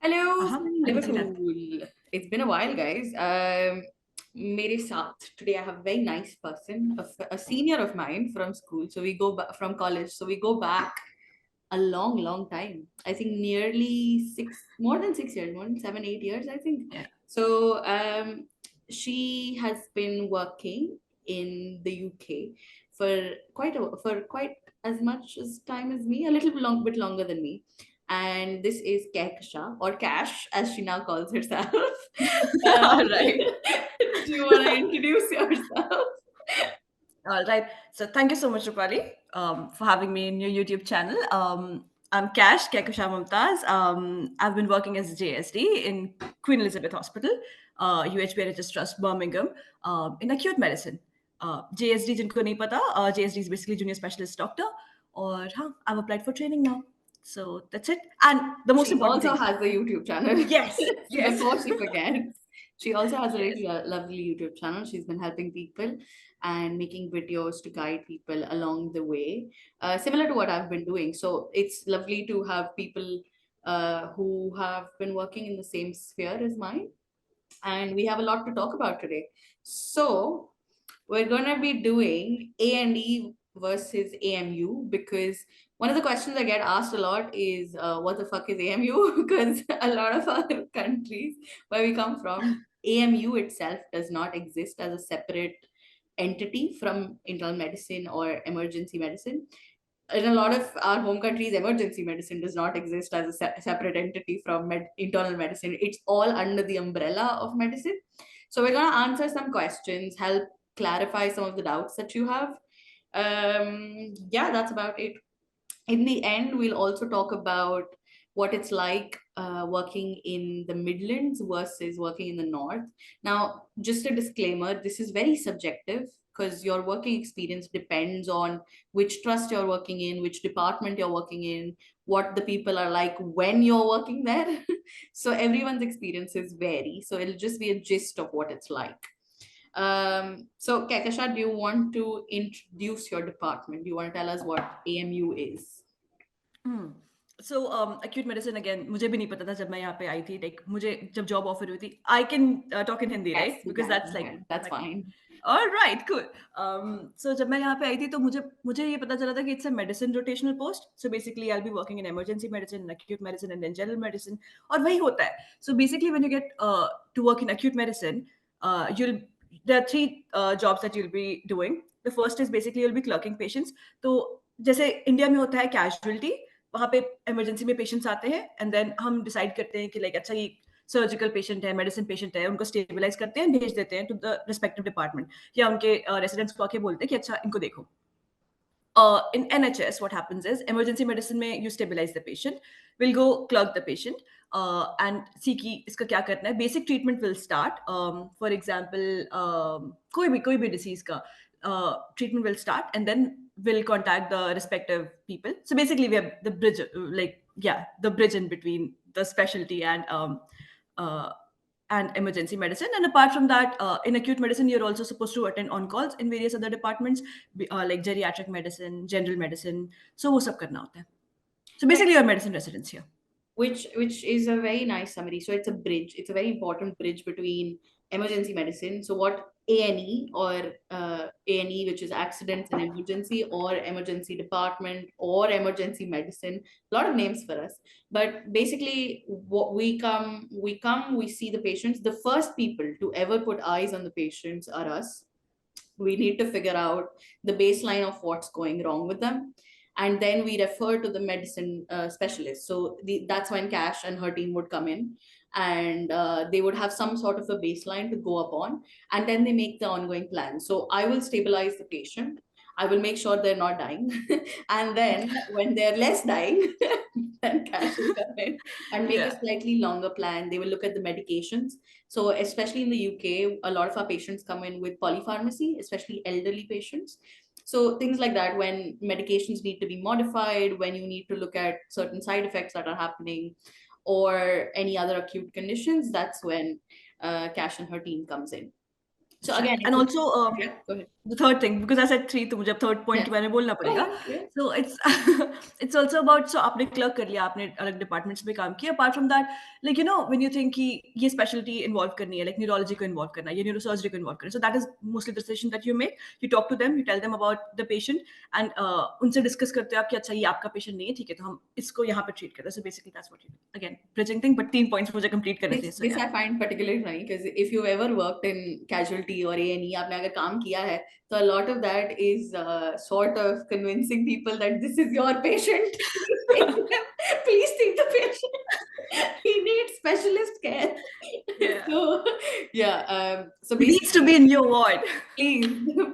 Hello Uh-huh. from I'm using that. Liverpool. It's been a while, guys. मेरे साथ today I have a very nice person, a senior of mine from school. So we go from college. So we go back a long, long time. I think nearly more than 6 years, more than 7, 8 years, I think. Yeah. So she has been working in the UK for quite as much as time as me, a little bit longer than me. And this is Kehkasha, or Cash, as she now calls herself. All right. Do you want to introduce yourself? All right. So thank you so much, Rupali, for having me in your YouTube channel. I'm Kash Kekusha Mumtaz. I've been working as a JSD in Queen Elizabeth Hospital, UHB NHS Trust, Birmingham, in acute medicine. JSD जिनको नहीं पता, JSD is basically junior specialist doctor. और हाँ, I've applied for training now. So that's it. And the most She important also thing. has a YouTube channel. Yes, yes, Before she forgets, she also has a yes. really lovely YouTube channel. She's been helping people and making videos to guide people along the way, similar to what I've been doing. So it's lovely to have people who have been working in the same sphere as mine, and we have a lot to talk about today. So we're gonna be doing A&E versus AMU because one of the questions I get asked a lot is what the fuck is AMU? Because a lot of other countries where we come from, AMU itself does not exist as a separate entity from internal medicine or emergency medicine. In a lot of our home countries, emergency medicine does not exist as a separate entity from internal medicine. It's all under the umbrella of medicine. So we're going to answer some questions, help clarify some of the doubts that you have. Yeah, that's about it. In the end, we'll also talk about what it's like working in the Midlands versus working in the North. Now, just a disclaimer, this is very subjective because your working experience depends on which trust you're working in, which department you're working in, what the people are like when you're working there. So everyone's experiences vary. So it'll just be a gist of what it's like. So Kekasha, do you want to introduce your department? Do you want to tell us what AMU is? So acute medicine again मुझे भी नहीं पता था जब मैं यहाँ पे आई थी लाइक मुझे जब जॉब ऑफर हुई थी I can talk in Hindi Yes, right you because can. That's You like can. That's fine. Alright cool so जब मैं यहाँ पे आई थी तो मुझे मुझे ये पता चला था कि it's a medicine rotational post so basically I be working in emergency medicine acute medicine and general medicine और वही होता है so basically when you get to work in acute medicine you'll there are three jobs that you'll be doing. The first is basically you'll be clerking patients. तो जैसे India में होता है casualty वहाँ पे इमरजेंसी में पेशेंट्स आते हैं एंड देन हम डिसाइड करते हैं कि लाइक अच्छा ये सर्जिकल पेशेंट है मेडिसिन पेशेंट है उनको स्टेबलाइज करते हैं भेज देते हैं टू द रिस्पेक्टिव डिपार्टमेंट या उनके रेसिडेंट्स को आके बोलते हैं कि अच्छा इनको देखो in NHS, what happens is emergency medicine में you stabilize the patient, will go clog the patient, and see कि इसका क्या करना है. Basic treatment will start. For example, कोई भी disease का treatment will start, and then will contact the respective people. So basically, we have the bridge, the bridge in between the specialty uh, and emergency medicine. And apart from that, in acute medicine, you're also supposed to attend on calls in various other departments, like geriatric medicine, general medicine. So वो सब करना होता है. So basically, your medicine residence here. Which is a very nice summary. So it's a bridge. It's a very important bridge between emergency medicine. So what A&E or A&E, which is accidents and emergency, or emergency department, or emergency medicine. A lot of names for us. But basically, what we see the patients. The first people to ever put eyes on the patients are us. We need to figure out the baseline of what's going wrong with them, and then we refer to the medicine specialist. So that's when Cash and her team would come in, and they would have some sort of a baseline to go upon, and then they make the ongoing plan. So I will stabilize the patient, I will make sure they're not dying, and then when they're less dying, then Cash will come in and make a Yeah. slightly longer plan. They will look at the medications. So especially in the UK, a lot of our patients come in with polypharmacy, especially elderly patients. So things like that, when medications need to be modified, when you need to look at certain side effects that are happening, or any other acute conditions, that's when Cash and her team comes in. So Sure. again, And it's also, yeah, go ahead. the third thing, because I said 3, तो मुझे अब third point Yeah. मैंने बोलना Go पड़ेगा. ahead. Yeah. So it's it's also about, so आपने clerk कर लिया, आपने अलग departments में काम किया. Apart from that, like you know, when you think कि ये specialty involve करनी है, like neurology को involve करना है, ये neurosurgery को involve करना है. So that is mostly the decision that you make. You talk to them, you tell them about the patient, and उनसे discuss करते हो आप कि अच्छा ये आपका patient नहीं है, ठीक है, तो हम इसको यहाँ पे treat करते हैं. So basically that's what you do. Again, bridging thing, but 3 points मुझे complete करने थे. So This yeah. I find particularly funny because if you've ever worked in casualty or A&E, आपने अगर काम किया है, so a lot of that is sort of convincing people that this is your patient. Please take the patient. He needs specialist care. Yeah. So yeah, so He needs to basically, be in your ward.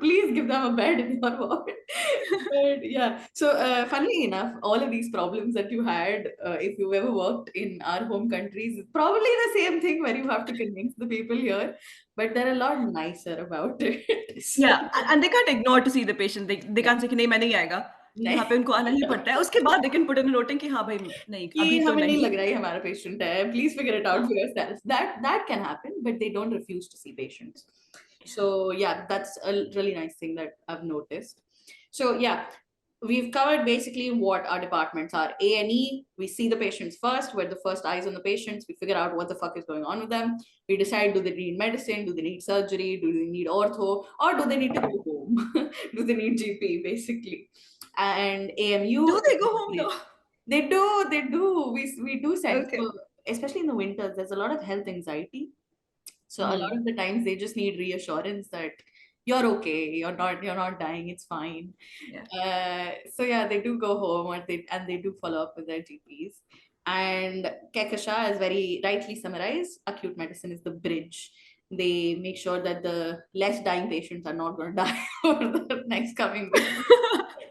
please give them a bed in your ward. But yeah, so funnily enough, all of these problems that you had, if you've ever worked in our home countries, is probably the same thing where you have to convince the people here, but they're a lot nicer about it. So, Yeah, and they can't ignore to see the patient. They yeah. can't say कि नहीं मैं नहीं आएगा. यहाँ नहीं पे उनको आना ही पड़ता है. उसके बाद they can put in a noting कि हाँ भाई नहीं कि अभी तो हमें नहीं नहीं. लग रहा है ये हमारा patient है, please figure it out for yourself. That can happen, but they don't refuse to see patients. So yeah, that's a really nice thing that I've noticed. So yeah, we've covered basically what our departments are. A&E, we see the patients first, we're the first eyes on the patients, we figure out what the fuck is going on with them. We decide, do they need medicine, do they need surgery, do they need ortho, or do they need to go home? Do they need GP, basically? And AMU, Do they go home though? they do. We do send, Okay. so especially in the winters, there's a lot of health anxiety. So a lot of the times they just need reassurance that you're okay, you're not dying, it's fine. Yeah. So yeah, they do go home and they do follow up with their GPs. And Kekasha has very rightly summarized, acute medicine is the bridge. They make sure that the less dying patients are not going to die over the next coming week.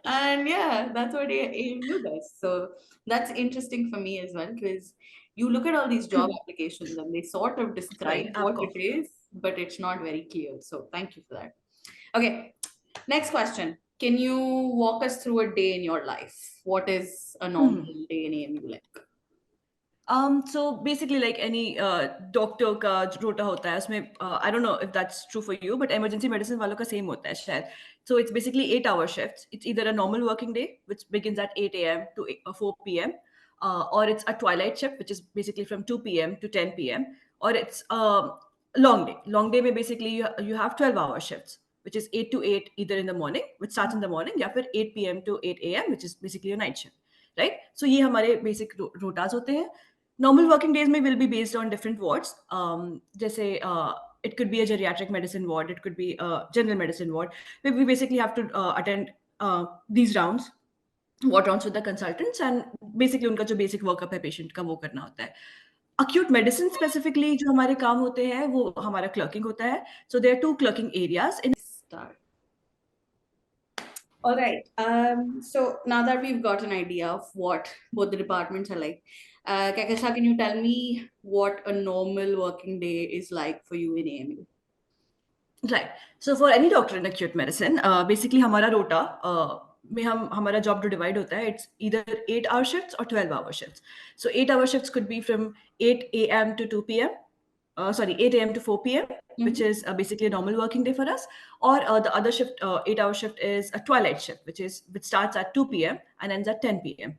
And yeah, that's what AMU does. So that's interesting for me as well, because you look at all these job applications and they sort of describe Sorry, what आपको. it is, but it's not very clear. So thank you for that. Okay, next question. Can you walk us through a day in your life? What is a normal day in AMU like? So basically, like any doctor का रोटा होता है उसमें I don't know if that's true for you, but emergency medicine वालों का same होता है शायद. So it's basically 8-hour shifts. It's either a normal working day, which begins at 8 a.m. to 4 p.m., or it's a twilight shift, which is basically from 2 p.m. to 10 p.m., or it's a long day. Long day में basically you have 12-hour shifts, which is 8 to 8 either in the morning, which starts in the morning, या फिर 8 p.m. to 8 a.m., which is basically a night shift, right? So ये हमारे basic rotas होते हैं. Normal working days may will be based on different wards. जैसे it could be a geriatric medicine ward, it could be a general medicine ward. We basically have to attend these rounds, ward rounds with the consultants, and basically उनका जो basic workup है patient का वो करना होता है. Acute medicine specifically जो हमारे काम होते हैं वो हमारा clerking होता है. So there are 2 clerking areas in. Start. All right. So now that we've got an idea of what both the departments are like, Kakasha, can you tell me what a normal working day is like for you in AMU? Right. So for any doctor in acute medicine, basically हमारा रोटा में हमारा job to divide होता है. It's either 8-hour shifts or 12-hour shifts. So 8-hour shifts could be from 8 a.m. to 2 p.m. 8 a.m. to 4 p.m., which is basically a normal working day for us. Or the other shift, 8-hour shift, is a twilight shift, which starts at 2 p.m. and ends at 10 p.m.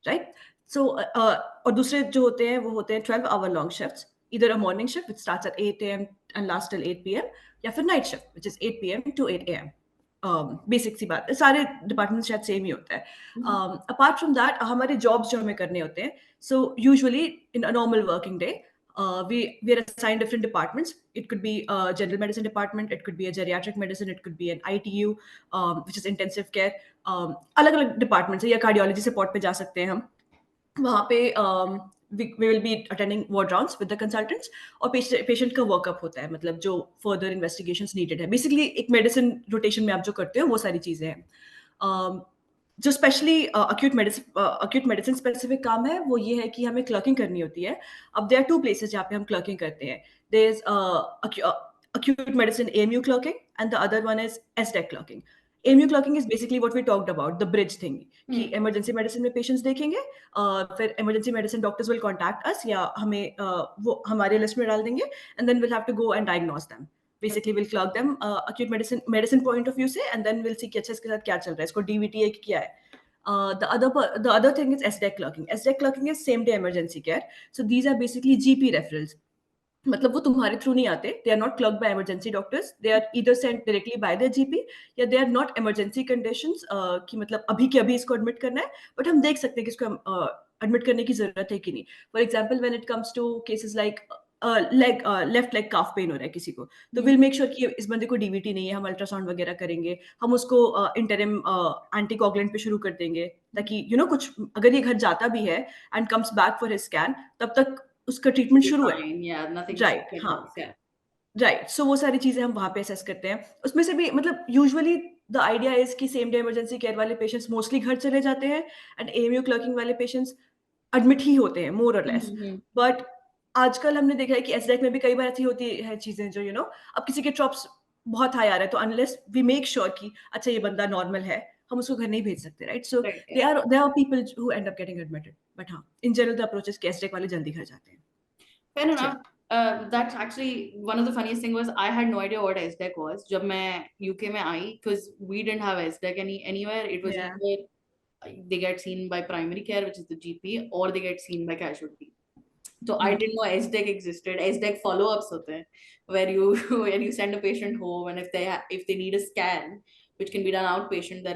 Right? So और दूसरे जो होते हैं वो होते हैं 12-hour long shifts, either a morning shift which starts at 8 a.m. and lasts till 8 p.m. या फिर night shift which is 8 p.m. to 8 a.m. Basic सी बात है, सारे डिपार्टमेंट शायद सेम ही होता है. अपार्ट फ्रॉम दैट हमारे जॉब्स जो हमें करने होते हैं, so usually in a normal working day we are assigned different departments. It could be a general medicine department, it could be a geriatric medicine, it could be an ITU, which is intensive care. अलग अलग departments है, या cardiology support पे जा सकते हैं हम. वहाँ पे we will be attending ward rounds with the consultants, और patient का workup होता है, मतलब जो further investigations needed है. Basically एक medicine rotation में आप जो करते हो वो सारी चीजें हैं. जो स्पेशली acute medicine specific काम है वो ये है कि हमें clerking करनी होती है. अब there are 2 places जहाँ पे हम clerking करते हैं. There's acute medicine AMU clerking and the other one is SDEC clerking. AMU clerking is basically what we talked about, the bridge thing. कि emergency medicine में patients देखेंगे, फिर emergency medicine doctors will contact us या हमें वो हमारे list में डाल देंगे, and then we'll have to go and diagnose them. Basically will clock them acute medicine point of view से, एंड देन विल सी कि अच्छा इसके साथ क्या चल रहा है, इसको डीवीटी है कि क्या है. The other thing is SDEC clocking. SDEC clocking is same day emergency care. So these are basically GP referrals. मतलब वो तुम्हारे थ्रू नहीं आते, they are not clerk by emergency doctors, they are either sent directly by the GP, या they are not emergency conditions कि मतलब अभी के अभी इसको एडमिट करना है, बट हम देख सकते हैं कि इसको एडमिट करने की जरूरत है कि नहीं. For example when it comes to cases like left leg calf pain हो रहा है किसी को, तो विल मेक श्योर कि इस बंदे को डीवीटी नहीं है, हम अल्ट्रासाउंड वगैरह करेंगे, हम उसको इंटरिम एंटीकोगुलेंट पे शुरू कर देंगे, ताकि कुछ अगर ये घर जाता भी है and comes back for his scan, तब तक उसका ट्रीटमेंट शुरू है. Fine, yeah, nothing to right, get हाँ. worse, yeah. राइट, सो वो सारी चीज़ें हम वहाँ पे असेस करते हैं. उसमें से भी मतलब यूजुअली द आइडिया इज़ कि सेम डे इमरजेंसी केयर वाले पेशेंट्स मोस्टली घर चले जाते हैं, एंड एएमयू क्लर्किंग वाले पेशेंट्स एडमिट ही होते हैं मोर और लेस. Mm-hmm. बट आजकल हमने देखा है कि एसडेक में भी कई बार ऐसी होती है चीज़ें जो अब किसी के ट्रॉप्स बहुत हाई आ रहा है, तो अनलेस वी मेक श्योर कि अच्छा ये बंदा नॉर्मल है, हम उसको घर नहीं भेज सकते, right. So Right, they yeah. Are there are people who end up getting admitted, but हाँ, in general the approach is कि एसडेक वाले जल्दी घर जाते हैं. Fair Yeah. enough. That's actually one of the funniest thing was I had no idea what SDEC was. जब मैं UK में आई, because we didn't have SDEC anywhere. It was Yeah. either they get seen by primary care, which is the GP, or they get seen by casualty. So I Hmm. didn't know SDEC existed. SDEC follow-ups होते हैं, where you when you send a patient home, and if they need a scan, which can be done outpatient,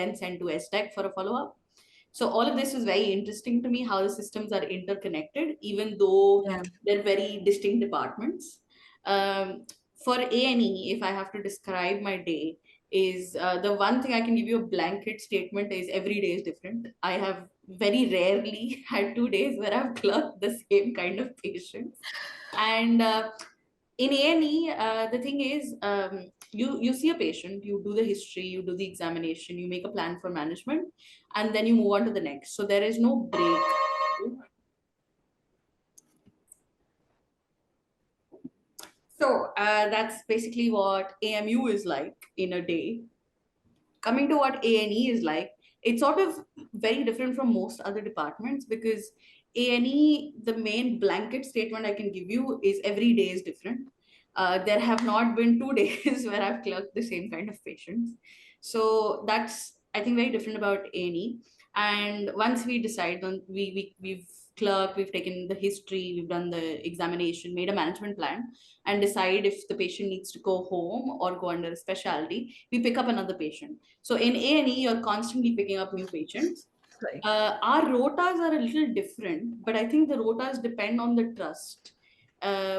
then send to SDEC for a follow-up. So all of this was very interesting to me, how the systems are interconnected, even though Yeah. they're very distinct departments. For A&E, if I have to describe my day, is the one thing I can give you a blanket statement is every day is different. I have very rarely had 2 days where I've clerked the same kind of patients. And in A&E, the thing is, you see a patient, you do the history, you do the examination, you make a plan for management, and then you move on to the next. So there is no break. So that's basically what AMU is like in a day. Coming to what A&E is like, it's sort of very different from most other departments, because A&E, the main blanket statement I can give you is every day is different. There have not been 2 days where I've clerked the same kind of patients. So that's, I think, very different about A&E. And once we decide on, we've clerked, we've taken the history, we've done the examination, made a management plan, and decide if the patient needs to go home or go under a specialty, we pick up another patient. So in A&E, you're constantly picking up new patients. Right. Our rotas are a little different, but I think the rotas depend on the trust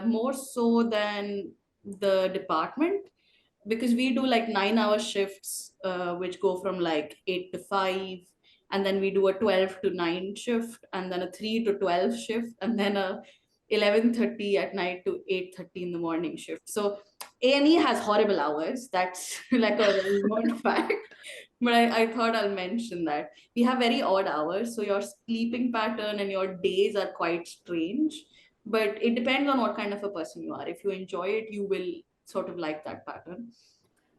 more so than the department, because we do like 9 hour shifts, which go from like 8 to 5, and then we do a 12 to 9 shift, and then a 3 to 12 shift, and then a 11:30 at night to 8:30 in the morning shift. So A&E has horrible hours. That's like a well-known fact. But I thought I'll mention that. We have very odd hours. So your sleeping pattern and your days are quite strange. But it depends on what kind of a person you are. If you enjoy it, you will sort of like that pattern.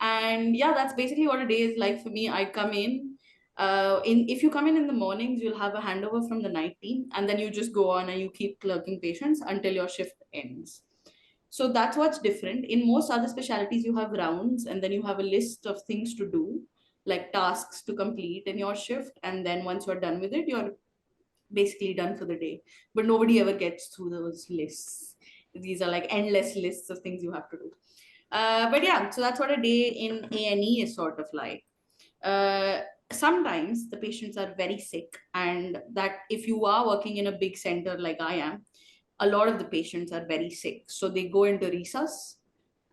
And yeah, that's basically what a day is like for me. I come in if you come in the mornings, you'll have a handover from the night team, and then you just go on and you keep clerking patients until your shift ends. So that's what's different. In most other specialties, you have rounds, and then you have a list of things to do, like tasks to complete in your shift, and then once you're done with it, you're basically done for the day. But nobody ever gets through those lists. These are like endless lists of things you have to do. But yeah, so that's what a day in A&E is sort of like. Sometimes the patients are very sick, and that if you are working in a big center like I am, a lot of the patients are very sick. So they go into resus,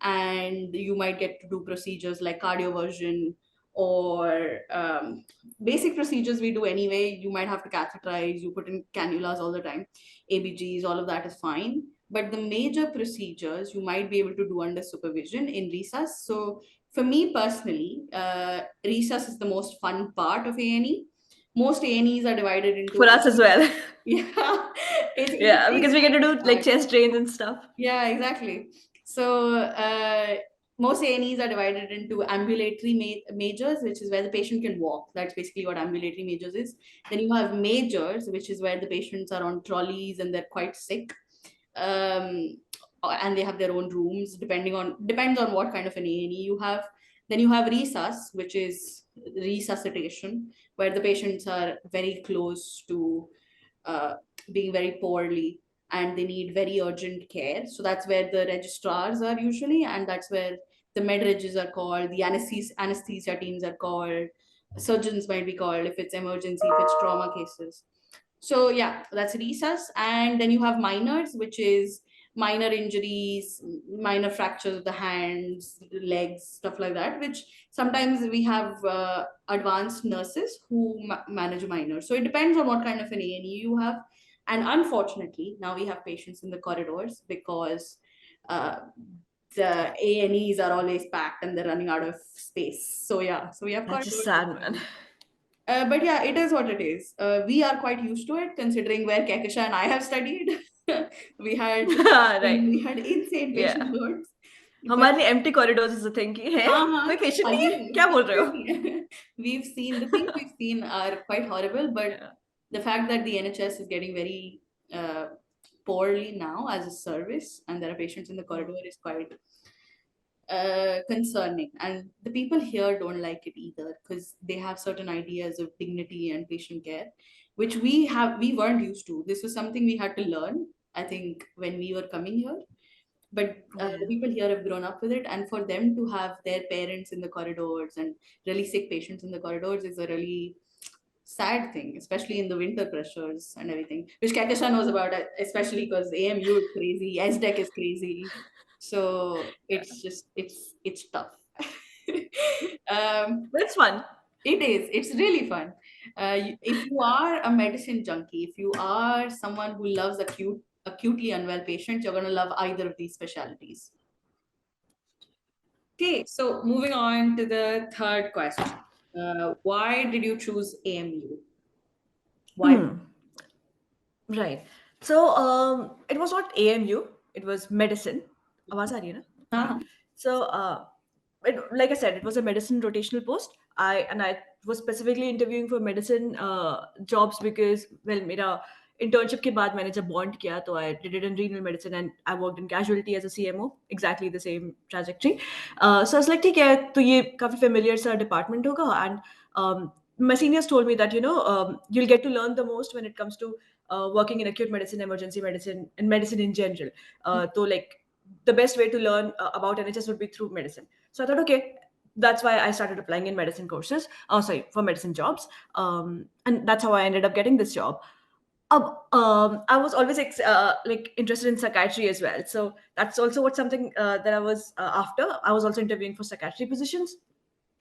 and you might get to do procedures like cardioversion or basic procedures we do anyway. You might have to catheterize, you put in cannulas all the time, ABGs, all of that is fine. But the major procedures you might be able to do under supervision in resus. So for me personally, resus is the most fun part of A&E. Most A&Es are divided into For us as well. yeah, it's a Yeah, very because we get to do like hard. chest drains and stuff. Yeah, exactly. So most A&Es are divided into ambulatory majors, which is where the patient can walk. That's basically what ambulatory majors is. Then you have majors, which is where the patients are on trolleys and they're quite sick. Um, and they have their own rooms depends on what kind of an A&E you have. Then you have resus, which is resuscitation, where the patients are very close to uh, being very poorly and they need very urgent care. So that's where the registrars are usually, and that's where the med regis are called, the anesthesia teams are called, surgeons might be called if it's emergency, if it's trauma cases. So yeah, that's resus. And then you have minors, which is minor injuries, minor fractures of the hands, legs, stuff like that, which sometimes we have advanced nurses who manage minors. So it depends on what kind of an A&E you have. And unfortunately, now we have patients in the corridors because uh, the A&Es are always packed and they're running out of space. So yeah, so we have That's just corridors. sad, man. But yeah, it is what it is. We are quite used to it, considering where Kekasha and I have studied. we had Right. we had insane patient Yeah. loads. But हमारे लिए empty corridors is a thing कि है कोई patient नहीं है क्या बोल रहे हो? we've seen the things we've seen are quite horrible, but Yeah. the fact that the NHS is getting very poorly now as a service, and there are patients in the corridor is quite concerning. And the people here don't like it either because they have certain ideas of dignity and patient care, which we weren't used to. This was something we had to learn, I think, when we were coming here. But Yeah. the people here have grown up with it, and for them to have their parents in the corridors and really sick patients in the corridors is a really sad thing, especially in the winter pressures and everything, which Kakasha knows about, especially because AMU is crazy, SDEC is crazy. So it's just, it's tough. But it's fun. It is, it's really fun. If you are a medicine junkie, if you are someone who loves acutely unwell patients, you're going to love either of these specialties. Okay, so moving on to the third question. Why did you choose AMU? Why? Right. So it was not AMU, it was medicine. आवाज आ रही है ना? Okay. Uh-huh. So like I said, it was a medicine rotational post. I was specifically interviewing for medicine jobs because well, मेरा internship के बाद मैंने जब bond किया तो I did it in renal medicine and I worked in casualty as a CMO, exactly the same trajectory. So I was like, ठीक है, तो ये काफी familiar सा department होगा and my seniors told me that you'll get to learn the most when it comes to working in acute medicine, emergency medicine, and medicine in general. So like the best way to learn about NHS would be through medicine. So I thought, okay, that's why I started applying in medicine courses. Oh, sorry, for medicine jobs, and that's how I ended up getting this job. I was always like interested in psychiatry as well, so that's also what something that I was after. I was also interviewing for psychiatry positions,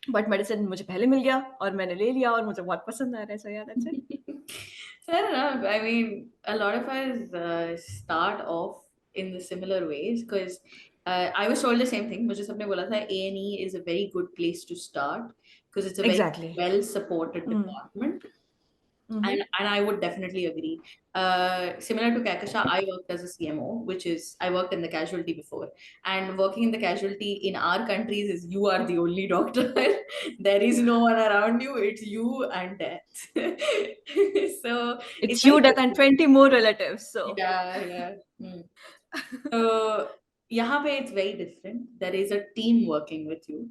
but medicine मुझे पहले मिल गया और मैंने ले लिया और मुझे बहुत पसंद आ रहा है. So yeah, that's it. Fair enough. I mean, a lot of us start off in the similar ways because I was told the same thing. मुझे सबने बोला था A&E is a very good place to start because it's a very Exactly. well supported department. And I would definitely agree. Similar to Kakasha, I worked as a CMO, which is I worked in the casualty before. And working in the casualty in our countries is you are the only doctor. There is no one around you. It's you and death. So it's It's very you, death, and 20 more relatives. So yeah, yeah. So यहाँ पे it's very different. There is a team working with you.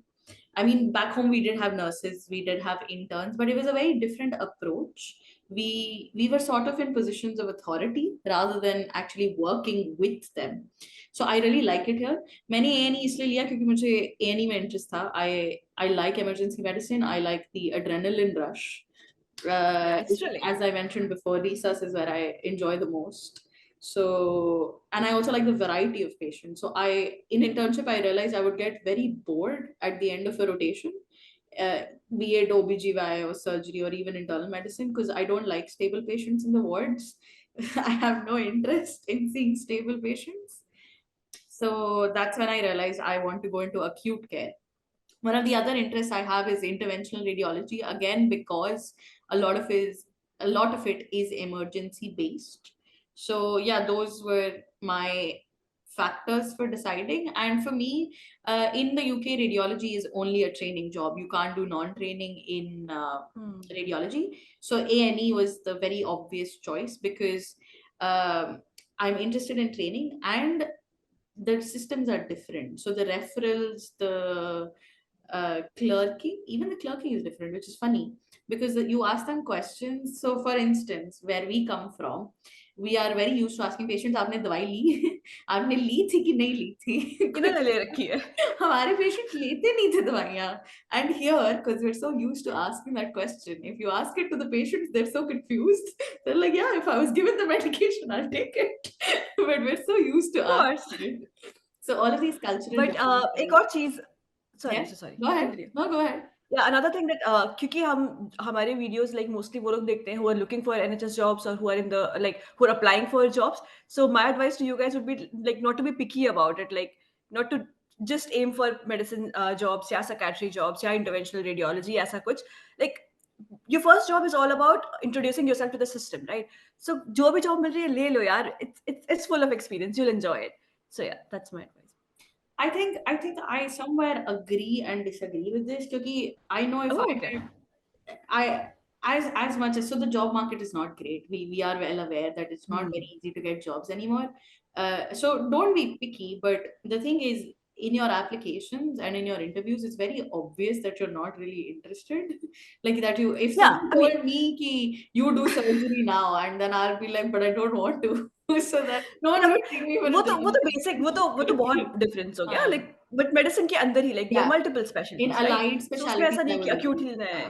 I mean, back home we did have nurses, we did have interns, but it was a very different approach. We were sort of in positions of authority rather than actually working with them. So I really like it here. मैंने A&E इसलिए लिया क्योंकि मुझे A&E में interest था. I like emergency medicine. I like the adrenaline rush. it's really As I mentioned before, resus is where I enjoy the most. So, and I also like the variety of patients. So in internship, I realized I would get very bored at the end of a rotation, uh, be it OBGY or surgery or even internal medicine, because I don't like stable patients in the wards. I have no interest in seeing stable patients. So that's when I realized I want to go into acute care. One of the other interests I have is interventional radiology, again because a lot of it is emergency based. So yeah, those were my factors for deciding. And for me, in the UK, radiology is only a training job. You can't do non-training in radiology. So A&E was the very obvious choice because I'm interested in training, and the systems are different. So the referrals, the clerking, even the clerking is different, which is funny because you ask them questions. So, for instance, where we come from, we are very used to asking patients, आपने दवाई ली आपने ली थी कि नहीं ली थी इन्होंने ले रखी है. हमारे पेशेंट लेते नहीं थे दवाइयाँ. And here, because we're so used to asking that question, if you ask it to the patients, they're so confused. They're like, yeah, if I was given the medication, I'll take it. But we're so used to Of course. asking it. So all of these cultural But एक differences. और चीज़, Yeah, sorry, so sorry. go ahead. Continue. No, go ahead. Yeah, another thing that क्योंकि हम हमारे videos like mostly वो लोग देखते हैं who are looking for NHS jobs or who are in the like who are applying for jobs. So my advice to you guys would be like not to be picky about it, like not to just aim for medicine jobs या psychiatry jobs या interventional radiology ऐसा कुछ. Like your first job is all about introducing yourself to the system, right? So जो भी job मिल रही है ले लो यार. It's full of experience. You'll enjoy it. So yeah, that's my advice. I think I somewhere agree and disagree with this because I know if Oh, I okay. I as much as so the job market is not great. We are well aware that it's not Hmm. very easy to get jobs anymore. So don't be picky. But the thing is, in your applications and in your interviews, it's very obvious that you're not really interested. Like that you, if Yeah, someone I mean, told me ki you do surgery now, and then I'll be like, but I don't want to. So that no one's yeah, gonna but take me for a वो तो job. Basic वो तो बहुत difference हो गया हाँ, like but medicine के अंदर ही like there are yeah. Multiple In specialties right allied so उसमें specialties, ऐसा I नहीं कि would acute agree. ही लेना है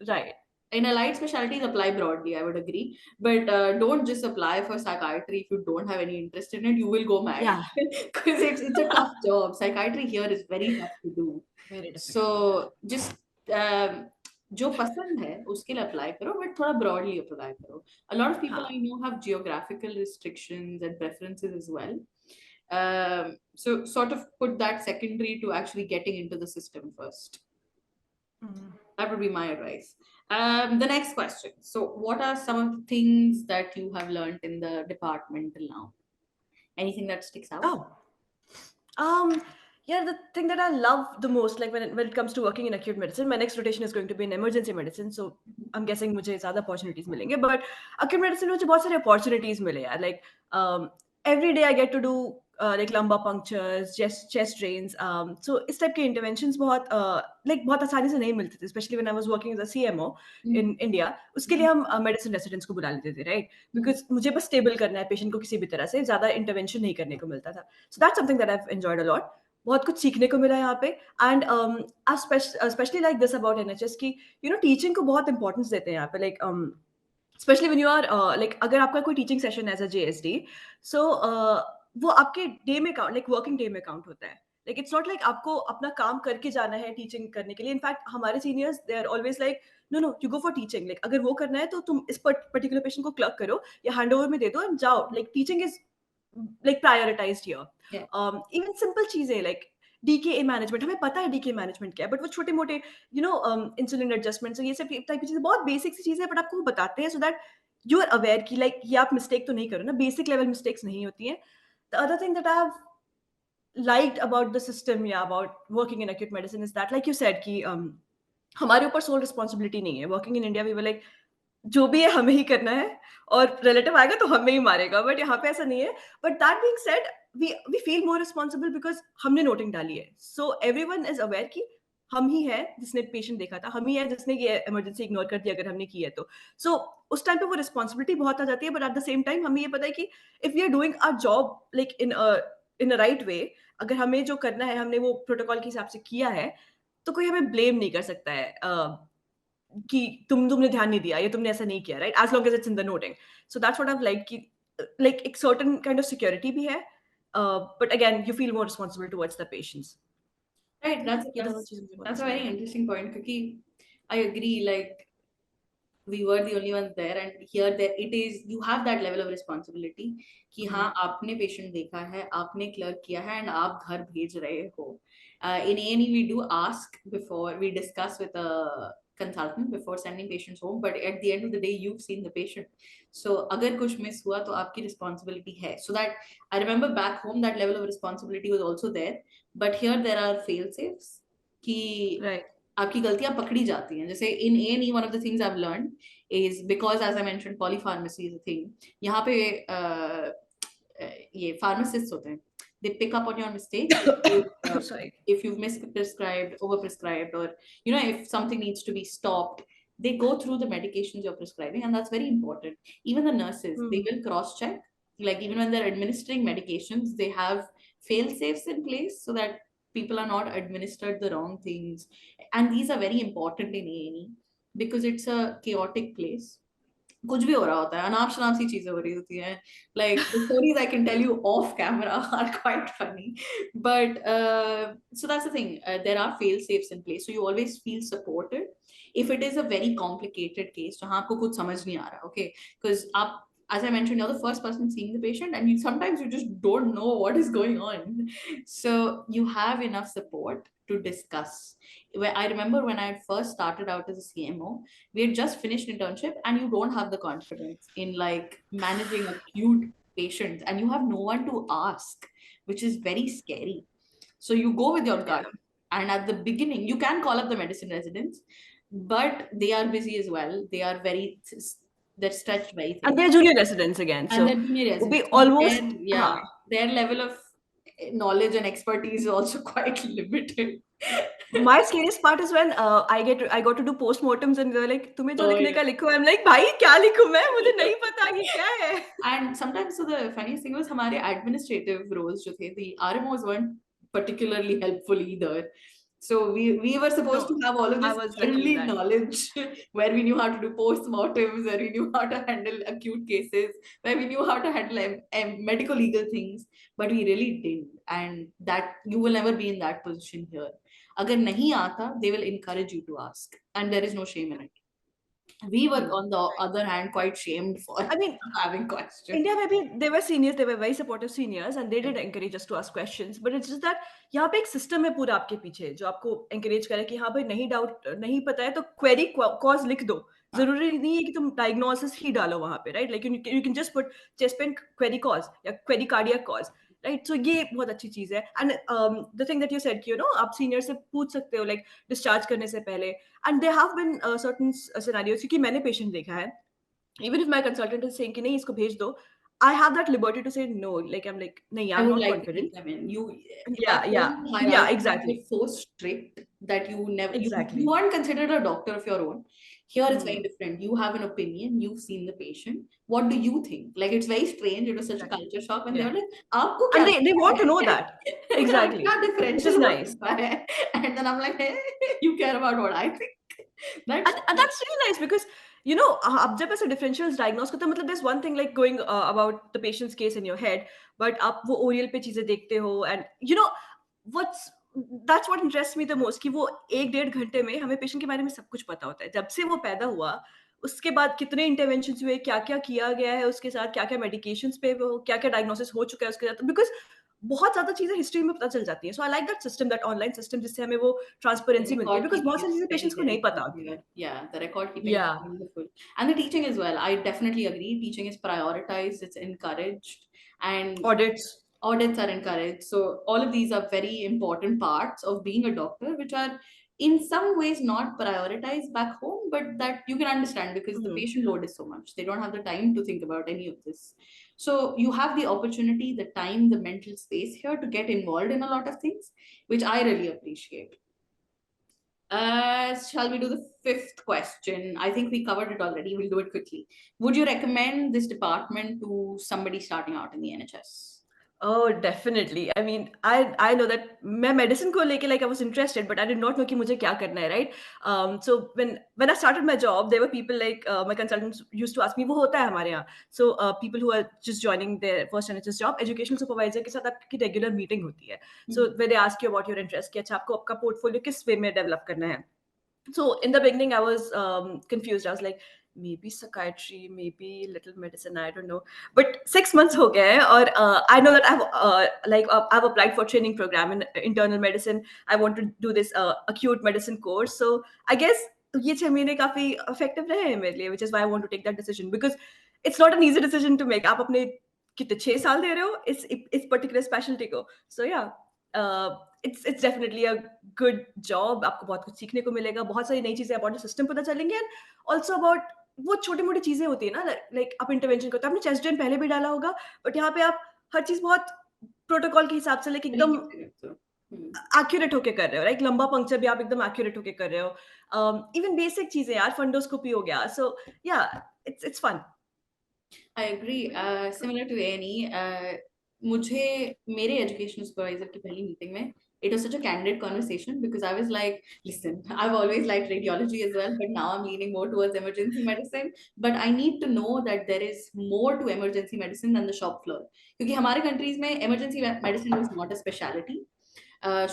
right In allied specialties, apply broadly, I would agree. But don't just apply for psychiatry if you don't have any interest in it. You will go mad या because it's a tough job. Psychiatry here is very tough to do. Very difficult So just जो पसंद है उसके लिए apply करो, but थोड़ा broadly apply करो. A lot of people हाँ I know have geographical restrictions and preferences as well. So sort of put that secondary to actually getting into the system first. That would be my advice. The next question. So, what are some of the things that you have learned in the department till now? Anything that sticks out? oh Um, yeah, the thing that I love the most, like when it comes to working in acute medicine, my next rotation is going to be in emergency medicine. So I'm guessing मुझे ज़्यादा opportunities मिलेंगे. But acute medicine में मुझे बहुत सारे opportunities मिले यार. Like every day I get to do like lumbar punctures, chest drains. So इस type के interventions बहुत like बहुत आसानी से नहीं मिलते थे. Especially when I was working as a CMO in India. उसके लिए हम medicine residents को बुला लेते थे, right? Because मुझे बस stable करना है patient को किसी भी तरह से ज़्यादा intervention नहीं करने को मिलता था. So that's something that I've enjoyed a lot. बहुत कुछ सीखने को मिला यहाँ पे and specially like this about NHS की टीचिंग को बहुत इंपॉर्टेंस देते हैं यहाँ पे like specially when you are like अगर आपका कोई teaching session as a JSD so वो आपके डे में काउंट लाइक वर्किंग डे में काउंट होता है लाइक इट्स नॉट लाइक आपको अपना काम करके जाना है टीचिंग करने के लिए इनफैक्ट हमारे seniors they are always like no you go for teaching like अगर वो करना है तो तुम इस पर्टिकुलर पेशेंट को क्लर्क करो या हैंड ओवर में दे दो एंड जाओ like teaching is like prioritized here. Yeah. Even simple चीजें like DKA मैनेजमेंट हमें पता है DKA मैनेजमेंट क्या है बट वो छोटे मोटे इंसुलिन एडजस्टमेंट ये सब टाइप की चीजें बहुत बेसिक सी चीजें हैं बट आपको वो बताते हैं so that you are aware कि लाइक ये आप मिस्टेक तो नहीं करो ना बेसिक लेवल मिस्टेक्स नहीं होती हैं the other thing that I have liked about the system yeah about working in acute medicine is that like you said कि हमारे ऊपर सोल रिस्पॉन्सिबिलिटी नहीं है working in India we were like जो भी है हमें ही करना है और रिलेटिव आएगा तो हमें ही मारेगा बट यहाँ पे ऐसा नहीं है but that being said we feel more responsible because हमने नोटिंग डाली है सो एवरीवन इज अवेयर कि हम ही है जिसने पेशेंट देखा था हम ही है जिसने ये इमरजेंसी इग्नोर कर दिया अगर हमने की है तो सो उस टाइम पे वो रिस्पॉन्सिबिलिटी बहुत आ जाती है but at the same time हमें ये पता है कि if we are doing our job like in a right way अगर हमें जो करना है हमने वो प्रोटोकॉल के हिसाब से किया है तो कोई हमें ब्लेम नहीं कर सकता है कि तुमने ध्यान नहीं दिया या तुमने ऐसा नहीं किया right as long as it's in the noting so that's what I like कि लाइक एक सर्टेन काइंड ऑफ सिक्योरिटी भी है but again you feel more responsible towards the patients Right. That's ये दोनों that's चीजें मुझे बहुत that's a पसंद very है interesting point because I agree. Like we were the only ones there, and here there it is. You have that level of responsibility कि हाँ आपने patient देखा है, आपने clerk किया है, and आप घर भेज रहे हो. In A&E we do ask before we discuss with a consultant before sending patients home, but at the end of the day you've seen the patient. So अगर कुछ miss हुआ तो आपकी responsibility है. So that I remember back home that level of responsibility was also there, but here there are fail safes कि right आपकी गलतियां पकड़ी जाती हैं जैसे इन A&E one of the things I've learned is because as I mentioned polypharmacy is a thing यहाँ पे ये pharmacists होते हैं They pick up on your mistakes. Sorry. If you've misprescribed, overprescribed, or if something needs to be stopped, they go through the medications you're prescribing, and that's very important. Even the nurses, they will cross check. Like even when they're administering medications, they have fail safes in place so that people are not administered the wrong things. And these are very important in A&E because it's a chaotic place. कुछ भी हो रहा होता है, अनाप शनाप सी चीजें हो रही होती हैं. Like the stories I can tell you off camera are quite funny, but so that's the thing. There are fail safes in place, so you always feel supported. If it is a very complicated case, जहाँ आपको कुछ समझ नहीं आ रहा, okay, because आप, as I mentioned, you're the first person seeing the patient, and sometimes you just don't know what is going on. So you have enough support to discuss. I remember when I first started out as a CMO, we had just finished internship, and you don't have the confidence in like managing acute patients, and you have no one to ask, which is very scary. So you go with your gut, and at the beginning you can call up the medicine residents, but they are busy as well. They're stretched very thin. And they're junior residents again, And so they're junior will be residents. almost Their level of knowledge and expertise is also quite limited. My scariest part is when I got to do postmortems and they're like, तुम्हें जो Oh, लिखने yeah. का लिखो. I'm like, भाई क्या लिखूं मैं? मुझे नहीं पता ये क्या है. And sometimes, so the funniest thing was, हमारे administrative roles जो थे, the RMOs weren't particularly helpful either. So we were supposed to No, have all of I this was lucky in early that. knowledge, where we knew how to do postmortems, where we knew how to handle acute cases, where we knew how to handle medical legal things, but we really didn't. And that you will never be in that position here. अगर नहीं आता, they will encourage you to ask, and there is no shame in it. We were, on the other hand, quite shamed for I mean, having questions. India maybe they were seniors, they were very supportive seniors, and they did encourage us to ask questions. But it's just that यहाँ पे एक system है पूरा आपके पीछे जो आपको encourage करे कि हाँ भाई नहीं doubt नहीं पता है तो query cause लिख दो. जरूरी नहीं है कि तुम diagnosis ही डालो वहाँ पे, right? Like you can just put chest pain query cause या query cardiac cause. Right so ये बहुत अच्छी चीज है and the thing that you said कि यू नो आप सीनियर से पूछ सकते हो लाइक डिस्चार्ज करने से पहले and there have been certain scenarios क्योंकि मैंने पेशेंट देखा है even if my consultant is saying कि नहीं इसको भेज दो I have that liberty to say no like I'm like नहीं I I'm would not like to keep confident them in. yeah Back yeah home, yeah hierarchy exactly was so strict that exactly you aren't considered a doctor of your own. Here it's very hmm. different. You have an opinion. You've seen the patient. What do you think? Like it's very strange. It was such a Exactly. culture shock when they Yeah. were like, "आपको And क्या they लगता want to know है?" that exactly क्या which is differential हो nice सकता है? And then I'm like, "Hey, you care about what I think?" That's and that's really nice because you know आप जब ऐसे differentials diagnose करते हो मतलब there's one thing like going about the patient's case in your head but आप वो Oryol पे चीजें देखते हो and you know what's that's what interests me the most कि वो 1-1.5 घंटे में हमें पेशेंट के बारे में सब कुछ पता होता है जब से वो पैदा हुआ उसके बाद कितने इंटरवेंशंस हुए क्या-क्या किया गया है उसके साथ क्या-क्या मेडिकेशंस पे वो क्या-क्या डायग्नोसिस हो चुका है उसके साथ बिकॉज़ बहुत ज़्यादा चीज़ें हिस्ट्री में पता चल जाती हैं so I like that system that online system जिससे हमें वो the ट्रांसपेरेंसी मिलती है record बिकॉज़ keeping बहुत सारी is चीज़ें very, पेशेंट्स को very नहीं पता होती easier. हैं। Yeah, the record keeping is Yeah. wonderful. And the teaching as well. I definitely agree. Teaching is prioritized, it's encouraged, and Audits. audits are encouraged. So all of these are very important parts of being a doctor, which are in some ways not prioritized back home, but that you can understand because the Mhm. patient load is so much. They don't have the time to think about any of this. So you have the opportunity, the time, the mental space here to get involved in a lot of things, which I really appreciate. Shall we do the fifth question? I think we covered it already. We'll do it quickly. Would you recommend this department to somebody starting out in the NHS? Oh, definitely. I mean, I know that मैं medicine को लेके like I was interested, but I did not know कि मुझे क्या करना है, right? So when I started my job, there were people like my consultants used to ask me, वो होता है हमारे यहाँ. So people who are just joining their first NHS job, educational supervisor के साथ आपकी regular meeting होती है. So where they ask you about your interest, कि अच्छा आपको आपका portfolio किस way में develop करना है. So in the beginning, I was confused. I was like, maybe psychiatry, maybe little medicine. I don't know. But 6 months ho gaya hai, or I know that I've applied for training program in internal medicine. I want to do this acute medicine course. So I guess ये 6 महीने काफी effective रहे हैं मेरे लिए, which is why I want to take that decision because it's not an easy decision to make. आप अपने कितने 6 साल दे रहे हो इस particular specialty को. So yeah. It's definitely a good job आपको बहुत कुछ सीखने को मिलेगा बहुत सारी नई चीजें about the system पता चलेंगी and also about वो छोटी-मोटी चीजें होती है ना लाइक आप इंटरवेंशन करते हो आपने चेस्ट ड्रेन पहले भी डाला होगा बट यहाँ पे आप हर चीज बहुत प्रोटोकॉल के हिसाब से लाइक एकदम Correct, correct, so, एक्यूरेट होके कर रहे हो, राइट? लंबा पंक्चर भी आप एकदम एक्यूरेट होके कर रहे हो। इवन बेसिक चीज़ें यार, फंडोस्कोपी हो गया, so yeah it's fun. I agree. Similar to A&E, मुझे मेरे education supervisor की पहली meeting में it was such a candid conversation because I was like, listen, I've always liked radiology as well, but now I'm leaning more towards emergency medicine. But I need to know that there is more to emergency medicine than the shop floor. क्योंकि हमारे countries में emergency medicine was not a specialty.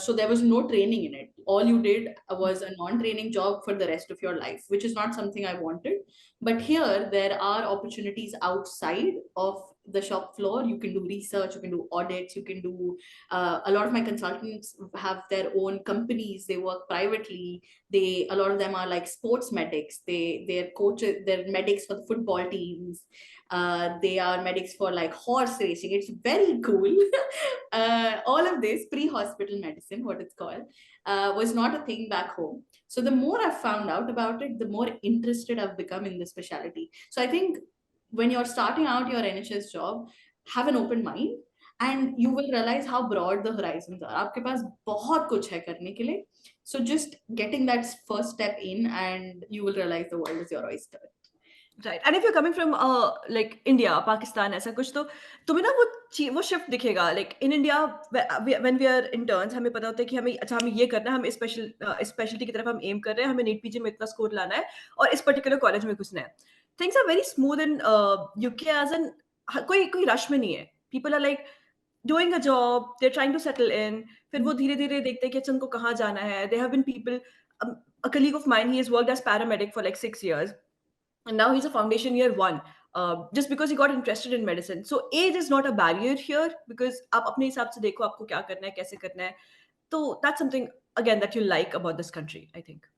So there was no training in it. All you did was a non-training job for the rest of your life, which is not something I wanted. But here, there are opportunities outside of the shop floor. You can do research, you can do audits, you can do. A lot of my consultants have their own companies. They work privately. A lot of them are like sports medics. They're coaches. They're medics for the football teams. They are medics for like horse racing. It's very cool. All of this pre-hospital medicine, what it's called, was not a thing back home. So the more I've found out about it, the more interested I've become in the specialty. So I think when you're starting out your NHS job, have an open mind and you will realize how broad the horizons are. आपके पास बहुत कुछ है करने के लिए. So just getting that first step in and you will realize the world is your oyster. Right, and if you coming from like India, Pakistan, ऐसा कुछ, तो तुम्हें ना वो शिफ्ट दिखेगा। Like in India when we are interns, हमें पता होता है कि हमें अच्छा हमें ये करना है, हमें स्पेशलिटी की तरफ हम एम कर रहे हैं, हमें नीट पीजी में इतना स्कोर लाना है और इस पर्टिकुलर कॉलेज में घुसना है। Things are very smooth in UK, as an कोई कोई रश में नहीं है। People are like doing a job, they are trying to settle in, फिर वो धीरे धीरे देखते हैं कि अच्छा उनको कहाँ जाना है। They have been people, a colleague of mine, he has worked as paramedic for like 6 years, and now he's a foundation year one, just because he got interested in medicine. So age is not a barrier here, because आप अपने हिसाब से देखो आपको क्या करना है, कैसे करना है। तो that's something again that you like about this country, I think.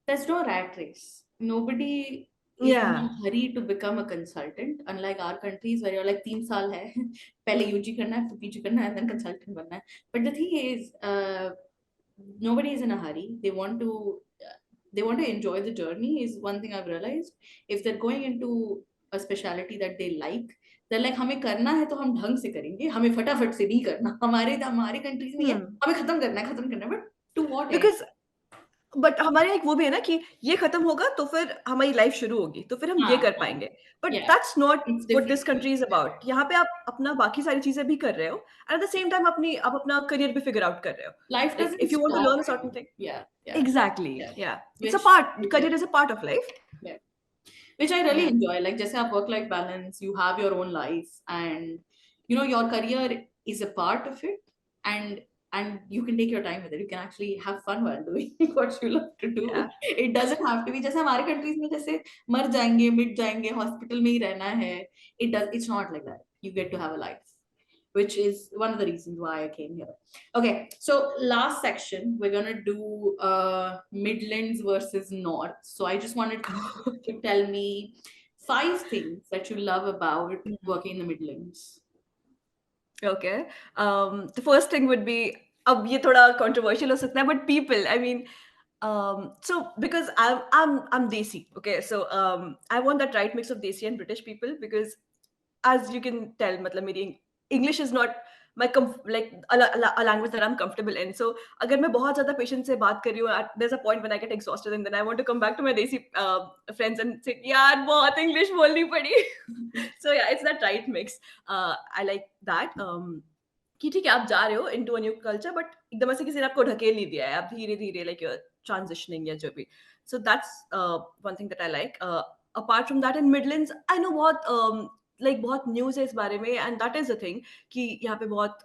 There's no rat race. Nobody is in Yeah. a hurry to become a consultant, unlike our countries where you're like 3 साल है पहले UG करना है फिर PG करना है then consultant बनना है. But the thing is, nobody is in a hurry. They want to enjoy the journey is one thing I've realized. If they're going into a specialty that they like, they're like हमें करना है तो हम ढंग से करेंगे, हमें फटाफट से नहीं करना. हमारे कंट्रीज में ये Hmm. हमें खत्म करना है but to what end. Because बट हमारे यहाँ एक वो भी है ना कि ये खत्म होगा तो फिर हमारी लाइफ शुरू होगी, तो फिर हम ये हाँ कर हाँ. पाएंगे। But Yeah, that's not it's what different. This country is about. यहाँ पे आप अपना बाकी सारी चीजें भी कर रहे हो, एट द सेम टाइम अपनी आप अपना करियर भी फिगर आउट कर रहे हो। Life like doesn't if you want to stop learn a certain here. Thing, Yeah, yeah, exactly, yeah. Yeah it's a Which part, is career is a part of life. yeah. Which I really या enjoy. Like just have work-life balance, you have your own life, and your career is a part of it, and you can take your time with it. You can actually have fun while doing what you love to do. या It doesn't have to be जैसे हमारे countries में जैसे मर जाएंगे मिट जाएंगे hospital में ही रहना है. It's not like that. You get to have a life, which is one of the reasons why I came here. Okay, so last section, we're gonna do Midlands versus North. So I just wanted you to tell me 5 things that you love about working in the Midlands. Okay, the first thing would be, अब ये थोड़ा controversial हो सकता है, but people, I mean, so because I'm Desi, okay, so I want that right mix of Desi and British people, because as you can tell, matlab meri English is not my like a language that I'm comfortable in. So अगर मैं बहुत ज़्यादा patient से बात कर रही हूँ, there's a point when I get exhausted and then I want to come back to my Desi friends and say यार बहुत English बोलनी पड़ी। So yeah, it's that right mix. I like that. कि ठीक है आप जा रहे हो into a new culture, but एकदम से किसी ने आपको ढकेल नहीं दिया है, आप धीरे-धीरे लाइक यू आर ट्रांजिशनिंग या जो भी। So that's one thing that I like. Apart from that in Midlands I know बहुत लाइक बहुत न्यूज़ है इस बारे में, and that is the thing कि यहाँ पे बहुत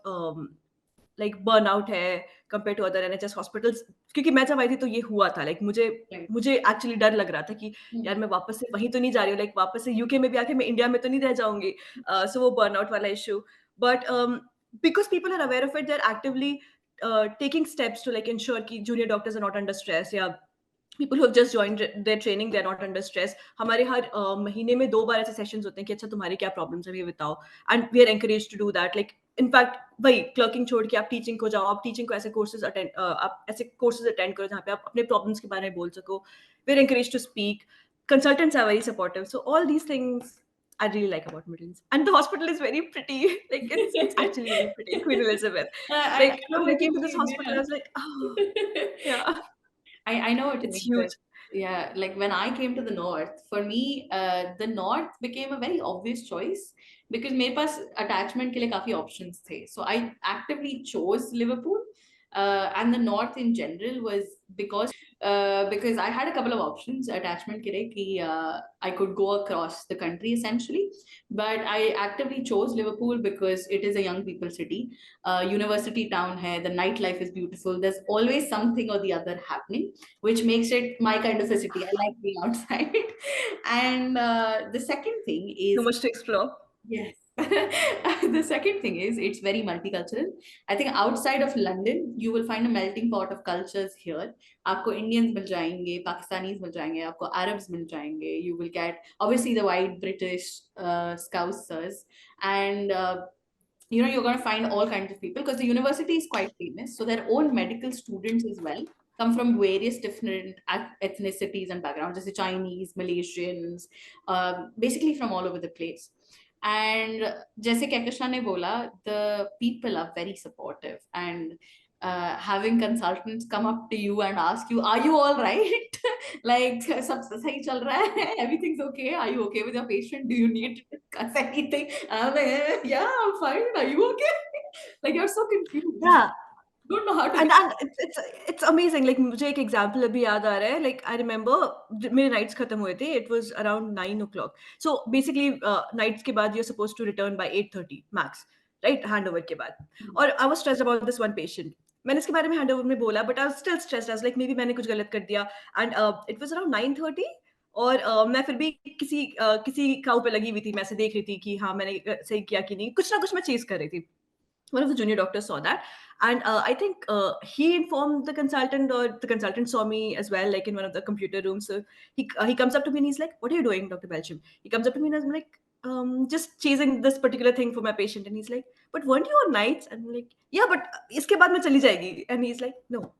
लाइक बर्नआउट है compare to other NHS hospitals. क्योंकि मैं जब आई थी तो ये हुआ था, लाइक मुझे Right. मुझे एक्चुअली डर लग रहा था कि यार मैं वापस से वहीं तो नहीं जा रही हूँ, लाइक वापस से यूके में भी आके मैं इंडिया में तो नहीं रह जाऊँगी। सो वो बर्नआउट वाला issue, but because people are aware of it, they're actively taking steps to like ensure कि junior doctors are not under stress, या people who have just joined their training they're not under stress। हमारे हर महीने में 2 बार ऐसे sessions होते हैं कि अच्छा तुम्हारी क्या प्रॉब्लम्स है ये बताओ, and we are encouraged to do that. Like in fact वही क्लर्किंग छोड़ के आप टीचिंग को जाओ, आप टीचिंग को ऐसे कोर्सेज अटेंड आप ऐसे कोर्सेज अटेंड करो जहाँ पे आप अपने प्रॉब्लम्स के बारे में बोल सको। We are encouraged to speak, consultants are very supportive, so all these things I really like about Midlands. And the hospital is very pretty. Like it's actually very pretty. Queen Elizabeth. I Like know when I what came you to this hospital, I was like, oh mean. yeah, Yeah. I know what you it's mean. huge. Yeah, like when I came to the north, for me, the north became a very obvious choice because मेरे पास attachment के लिए काफी options थे. So I actively chose Liverpool, and the north in general was because I had a couple of options attachment के लिए कि I could go across the country essentially, but I actively chose Liverpool because it is a young people city. University town hai, the nightlife is beautiful. There's always something or the other happening, which makes it my kind of a city. I like being outside. And the second thing So is, much to explore. yes. The second thing is it's very multicultural. I think outside of London, you will find a melting pot of cultures here. आपको Indians मिल जाएंगे, Pakistanis मिल जाएंगे, आपको Arabs मिल जाएंगे. You will get obviously the white British Scousers, and you're going to find all kinds of people because the university is quite famous, so their own medical students as well come from various different ethnicities and backgrounds, just Chinese, Malaysians, basically from all over the place. And जैसे कहकशा ने बोला, the people are very supportive, and having consultants come up to you and ask you, are you all right? Like सब सही चल रहा है? Everything's okay? Are you okay with your patient? Do you need to discuss anything? And I'm like, yeah, I'm fine. Are you okay? Like you're so confused. Yeah. Don't know how to get. And it's amazing. Like मुझे एक example अभी याद आ रहा है. Like I remember मेरे nights खत्म हुए थे. It was around 9 o'clock. So basically nights के बाद you're supposed to return by 8:30 max, right? Handover के बाद. और I was stressed about this one patient. मैंने इसके बारे में handover में बोला, but I was still stressed. I was like maybe मैंने कुछ गलत कर दिया. And it was around 9:30. और मैं फिर भी किसी काउ पे लगी हुई थी. मैं ऐसे देख रही थी कि हाँ मैंने सही किया कि नहीं. कुछ ना कुछ मैं चेज कर रही थी. One of the junior doctors saw that, and I think he informed the consultant, or the consultant saw me as well, like in one of the computer rooms. So he comes up to me and he's like, what are you doing, Dr. Belchim? He comes up to me and I'm like, just chasing this particular thing for my patient. And he's like, but weren't you on nights? And I'm like, yeah, but iske baad mein chali jayegi. And he's like, no,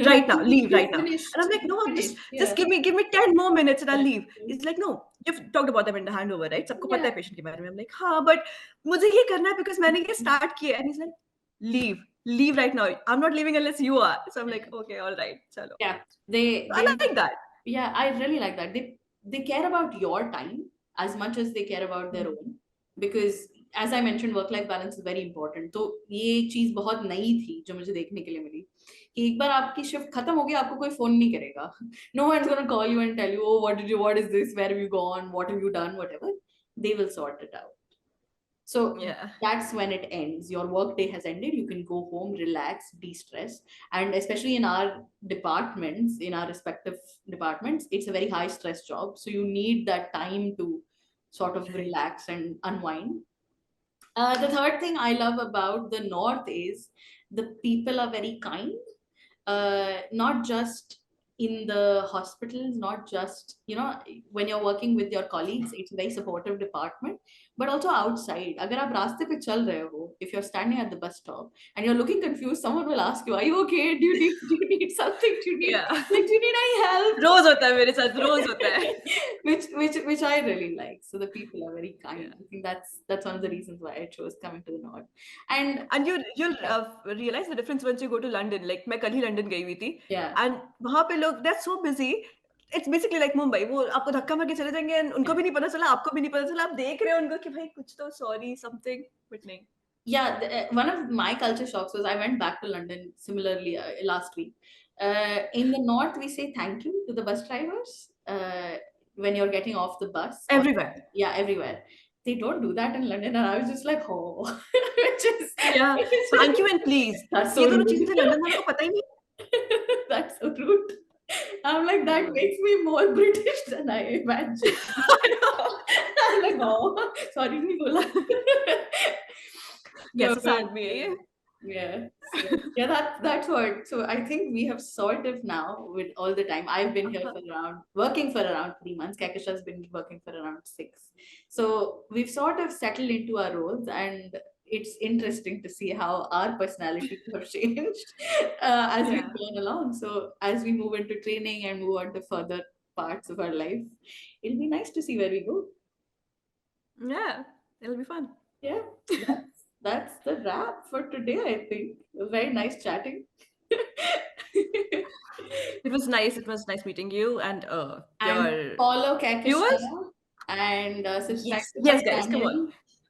right now, leave You right now. And I'm finished. like, You no, just finished. just Yeah. give me 10 more minutes and I'll Yeah. leave. He's like, no, you've talked about them in the handover, right? सबको पता Yeah. है patient के बारे में. I'm like, हाँ, but मुझे ये करना है because मैंने ये start किया. And he's like, leave right now. I'm not leaving unless you are. So I'm like, okay, all right, chalo. Yeah. They So I they like that. Yeah, I really like that. They care about your time as much as they care about their Mm. own, because as I mentioned, work life balance is very important. तो ये चीज बहुत नई थी जो मुझे देखने के लिए मिली कि एक बार आपकी शिफ्ट खत्म हो गई, आपको कोई फोन नहीं करेगा. No one is gonna call you and tell you, oh what is this, where have you gone, what have you done, whatever. They will sort it out. So Yeah. that's when it ends. Your work day has ended. You can go home, relax, de-stress. And especially in our departments, in our respective departments, it's a very high stress job. So you need that time to sort of Right. relax and unwind. The third thing I love about the North is the people are very kind, not just in the hospitals, not just, when you're working with your colleagues, it's a very supportive department, but also outside. Agar aap raaste pe chal rahe ho, if you're standing at the bus stop and you're looking confused, someone will ask you, are you okay? Do you need something? Yeah. Do you need any help? रोज होता है मेरे साथ, रोज होता है. which I really like. So the people are very kind. Yeah. I think that's one of the reasons why I chose coming to the north. And And you'll yeah, realize the difference once you go to London. Like मैं कल ही London गई हुई थी, yeah, and वहाँ पे लोग they're so busy. It's basically like Mumbai. वो आपको धक्का मार के चले जाएंगे and उनको yeah. भी नहीं पता चला, आपको भी नहीं पता चला. आप देख रहे हो उनको कि भाई कुछ तो sorry something, but नहीं. Yeah, one of my culture shocks was I went back to London similarly last week. In the north, we say thank you to the bus drivers when you're getting off the bus. Or Everywhere. yeah, everywhere. They don't do that in London, and I was just like, oh, Yeah. which is Thank you and please. that's ये so दोनों rude. चीजें London वालों को पता ही नहीं. That's so rude. I'm like, that हाँ. makes me more British than I imagined. I know. I'm like, oh, sorry, नहीं बोला. No, कैसा but sad भी है ये. yeah. So, yeah, that's what. So I think we have sort of now with all the time. I've been here for working for around 3 months. Kakisha's been working for around 6. So we've sort of settled into our roles, and it's interesting to see how our personalities have changed as Yeah. we've gone along. So as we move into training and move on to further parts of our life, it'll be nice to see where we go. Yeah, it'll be fun. Yeah, that's the wrap for today, I think. Very nice chatting. It was nice. It was nice meeting you and And your follow Kakish viewers. and subscribe Yes, to her yes, guys, come on. channel.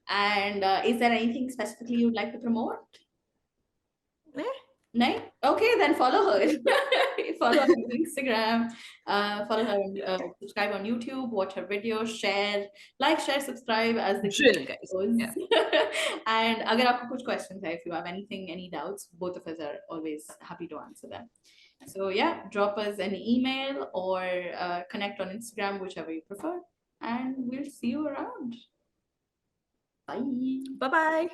And is there anything specifically you'd like to promote? Eh? No? Okay, then follow her. Follow her on Instagram, follow her, subscribe on YouTube, watch her videos, share, like, share, subscribe as the key Drill, guys. goes. Yeah. And अगर आपको कुछ questions है, if you have anything, any doubts, both of us are always happy to answer them. So yeah, drop us an email or connect on Instagram, whichever you prefer, and we'll see you around. Bye. Bye bye.